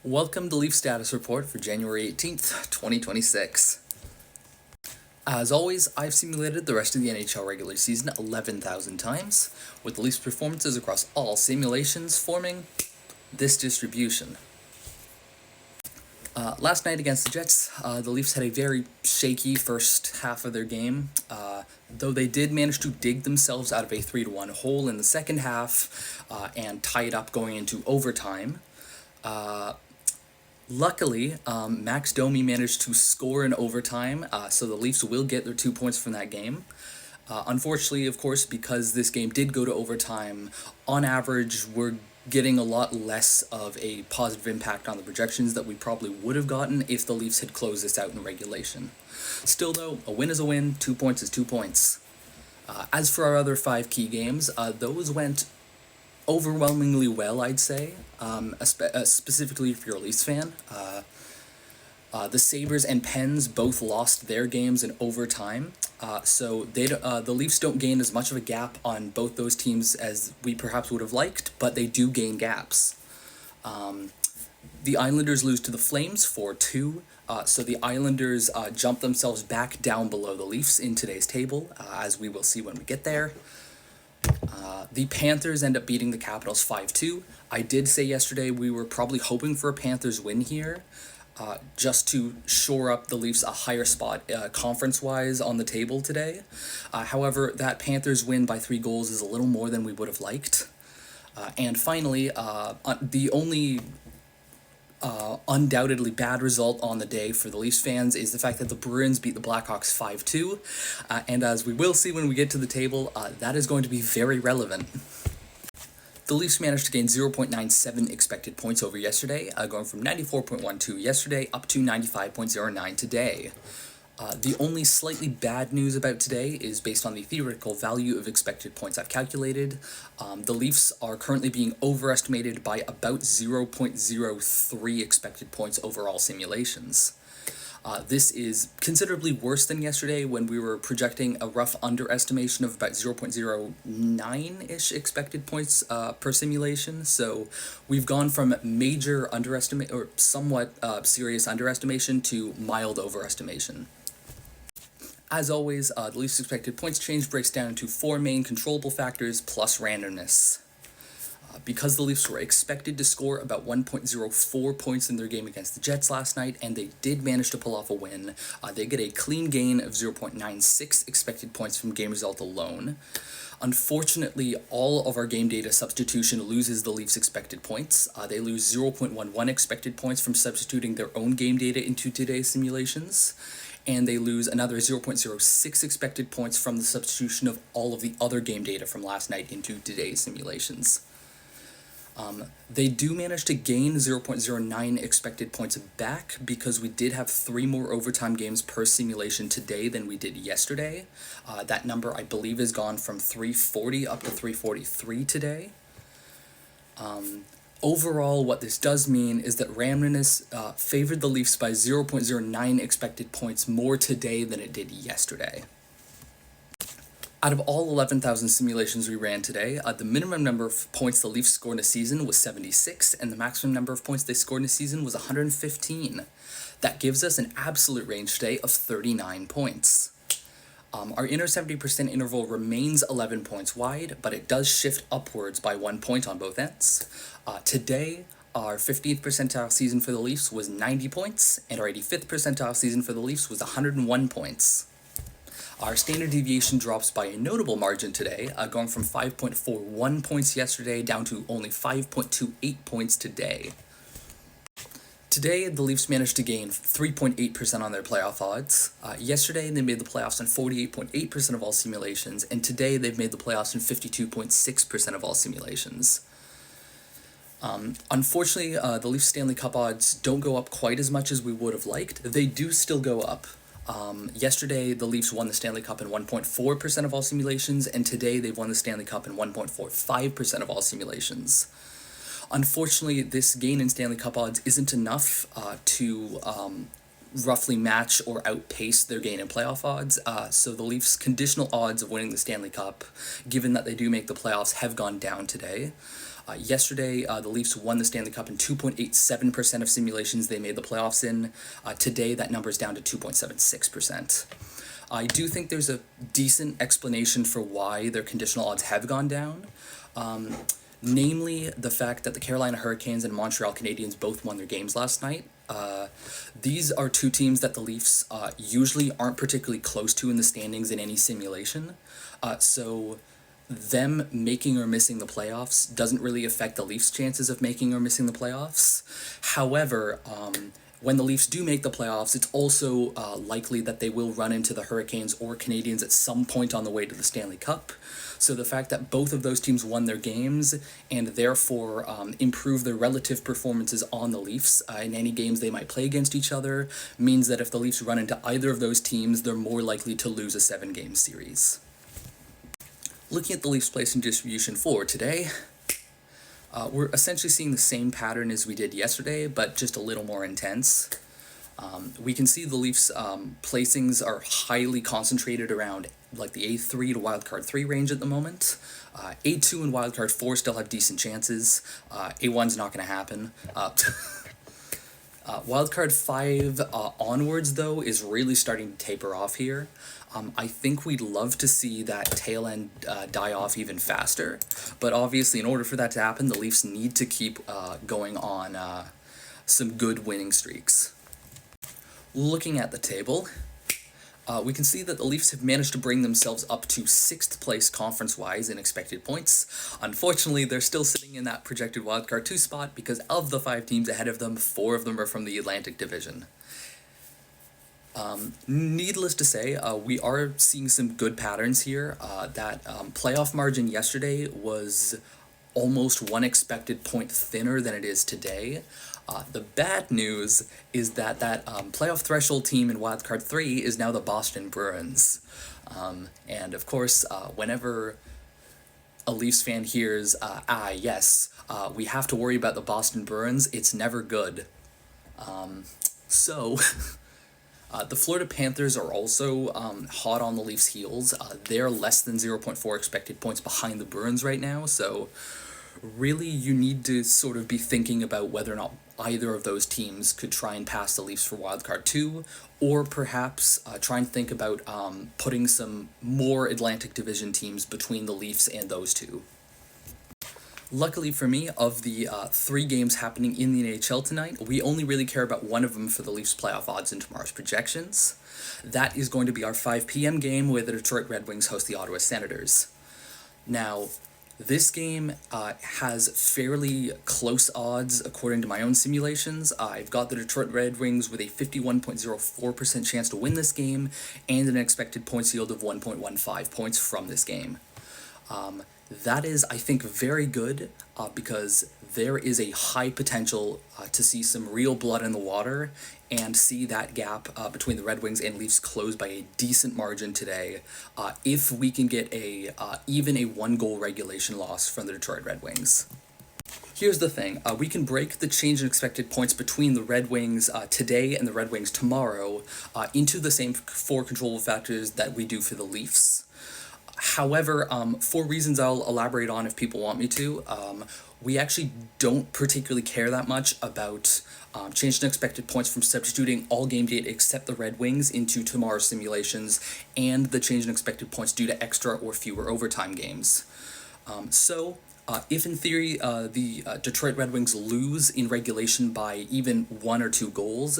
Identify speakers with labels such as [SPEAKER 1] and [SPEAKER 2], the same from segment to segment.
[SPEAKER 1] Welcome to Leaf Status Report for January 18th, 2026. As always, I've simulated the rest of the NHL regular season 11,000 times, with the Leafs' performances across all simulations forming this distribution. Last night against the Jets, the Leafs had a very shaky first half of their game, though they did manage to dig themselves out of a 3-1 hole in the second half and tie it up going into overtime. Luckily, Max Domi managed to score in overtime, so the Leafs will get their 2 points from that game. Unfortunately, of course, because this game did go to overtime, on average, we're getting a lot less of a positive impact on the projections that we probably would have gotten if the Leafs had closed this out in regulation. Still, though, a win is a win, 2 points is 2 points. As for our other 5 key games, those went overwhelmingly well, I'd say, specifically if you're a Leafs fan. The Sabres and Pens both lost their games in overtime, so the Leafs don't gain as much of a gap on both those teams as we perhaps would have liked, but they do gain gaps. The Islanders lose to the Flames 4-2, so the Islanders jump themselves back down below the Leafs in today's table, as we will see when we get there. The Panthers end up beating the Capitals 5-2. I did say yesterday we were probably hoping for a Panthers win here, just to shore up the Leafs a higher spot conference-wise on the table today. However, that Panthers win by 3 goals is a little more than we would have liked. And finally, the only undoubtedly bad result on the day for the Leafs fans is the fact that the Bruins beat the Blackhawks 5-2, and as we will see when we get to the table, that is going to be very relevant. The Leafs managed to gain 0.97 expected points over yesterday, going from 94.12 yesterday up to 95.09 today. The only slightly bad news about today is based on the theoretical value of expected points I've calculated. The Leafs are currently being overestimated by about 0.03 expected points over all simulations. This is considerably worse than yesterday when we were projecting a rough underestimation of about 0.09-ish expected points per simulation. So we've gone from major underestimate or somewhat serious underestimation to mild overestimation. As always, the Leafs' expected points change breaks down into 4 main controllable factors plus randomness. Because the Leafs were expected to score about 1.04 points in their game against the Jets last night, and they did manage to pull off a win, they get a clean gain of 0.96 expected points from game result alone. Unfortunately, all of our game data substitution loses the Leafs' expected points. They lose 0.11 expected points from substituting their own game data into today's simulations, and they lose another 0.06 expected points from the substitution of all of the other game data from last night into today's simulations. They do manage to gain 0.09 expected points back because we did have 3 more overtime games per simulation today than we did yesterday. That number, I believe, has gone from 340 up to 343 today. Overall, what this does mean is that randomness favored the Leafs by 0.09 expected points more today than it did yesterday. Out of all 11,000 simulations we ran today, the minimum number of points the Leafs scored in a season was 76, and the maximum number of points they scored in a season was 115. That gives us an absolute range today of 39 points. Our inner 70% interval remains 11 points wide, but it does shift upwards by 1 point on both ends. Today, our 50th percentile season for the Leafs was 90 points, and our 85th percentile season for the Leafs was 101 points. Our standard deviation drops by a notable margin today, going from 5.41 points yesterday down to only 5.28 points today. Today, the Leafs managed to gain 3.8% on their playoff odds. Yesterday, they made the playoffs in 48.8% of all simulations, and today they've made the playoffs in 52.6% of all simulations. Unfortunately, the Leafs Stanley Cup odds don't go up quite as much as we would have liked. They do still go up. Yesterday, the Leafs won the Stanley Cup in 1.4% of all simulations, and today they've won the Stanley Cup in 1.45% of all simulations. Unfortunately, this gain in Stanley Cup odds isn't enough to roughly match or outpace their gain in playoff odds, so the Leafs' conditional odds of winning the Stanley Cup, given that they do make the playoffs, have gone down today. Yesterday, the Leafs won the Stanley Cup in 2.87% of simulations they made the playoffs in. Today, that number is down to 2.76%. I do think there's a decent explanation for why their conditional odds have gone down. Namely, the fact that the Carolina Hurricanes and Montreal Canadiens both won their games last night. These are two teams that the Leafs usually aren't particularly close to in the standings in any simulation. So them making or missing the playoffs doesn't really affect the Leafs' chances of making or missing the playoffs. However, when the Leafs do make the playoffs, it's also likely that they will run into the Hurricanes or Canadiens at some point on the way to the Stanley Cup. So the fact that both of those teams won their games and therefore improve their relative performances on the Leafs in any games they might play against each other means that if the Leafs run into either of those teams, they're more likely to lose a 7-game series. Looking at the Leafs' placing distribution for today, we're essentially seeing the same pattern as we did yesterday, but just a little more intense. We can see the Leafs' placings are highly concentrated around like the A3 to wildcard 3 range at the moment. A2 and wildcard 4 still have decent chances. A1's not going to happen. Wildcard 5 onwards, though, is really starting to taper off here. I think we'd love to see that tail end die off even faster, but obviously in order for that to happen, the Leafs need to keep going on some good winning streaks. Looking at the table, we can see that the Leafs have managed to bring themselves up to 6th place conference-wise in expected points. Unfortunately, they're still sitting in that projected wildcard 2 spot because of the 5 teams ahead of them, 4 of them are from the Atlantic Division. Needless to say, we are seeing some good patterns here. That playoff margin yesterday was almost 1 expected point thinner than it is today. The bad news is that playoff threshold team in wildcard 3 is now the Boston Bruins. And of course, whenever a Leafs fan hears, yes, we have to worry about the Boston Bruins, it's never good. The Florida Panthers are also hot on the Leafs' heels. They're less than 0.4 expected points behind the Bruins right now, so really you need to sort of be thinking about whether or not either of those teams could try and pass the Leafs for wildcard 2, or perhaps try and think about putting some more Atlantic Division teams between the Leafs and those two. Luckily for me, of the 3 games happening in the NHL tonight, we only really care about one of them for the Leafs playoff odds in tomorrow's projections. That is going to be our 5 p.m. game where the Detroit Red Wings host the Ottawa Senators. Now, this game has fairly close odds according to my own simulations. I've got the Detroit Red Wings with a 51.04% chance to win this game and an expected points yield of 1.15 points from this game. That is, I think, very good because there is a high potential to see some real blood in the water and see that gap between the Red Wings and Leafs close by a decent margin today if we can get even a 1-goal regulation loss from the Detroit Red Wings. Here's the thing, we can break the change in expected points between the Red Wings today and the Red Wings tomorrow into the same 4 controllable factors that we do for the Leafs. However, for reasons I'll elaborate on if people want me to, we actually don't particularly care that much about change in expected points from substituting all game date except the Red Wings into tomorrow's simulations and the change in expected points due to extra or fewer overtime games. If in theory the Detroit Red Wings lose in regulation by even 1 or 2 goals,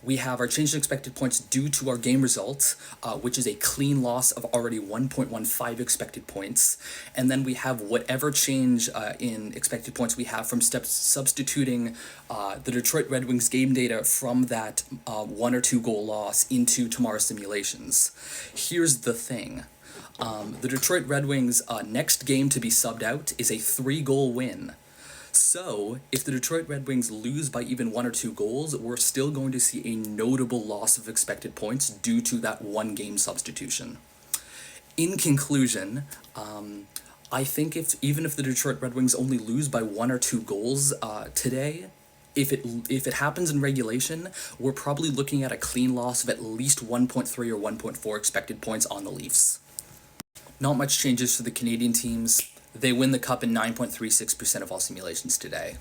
[SPEAKER 1] we have our change in expected points due to our game result, which is a clean loss of already 1.15 expected points, and then we have whatever change in expected points we have from substituting the Detroit Red Wings game data from that 1 or 2 goal loss into tomorrow's simulations. Here's the thing. The Detroit Red Wings' next game to be subbed out is a 3-goal win. So, if the Detroit Red Wings lose by even 1 or 2 goals, we're still going to see a notable loss of expected points due to that 1-game substitution. In conclusion, I think even if the Detroit Red Wings only lose by 1 or 2 goals today, if it happens in regulation, we're probably looking at a clean loss of at least 1.3 or 1.4 expected points on the Leafs. Not much changes for the Canadian teams. They win the cup in 9.36% of all simulations today.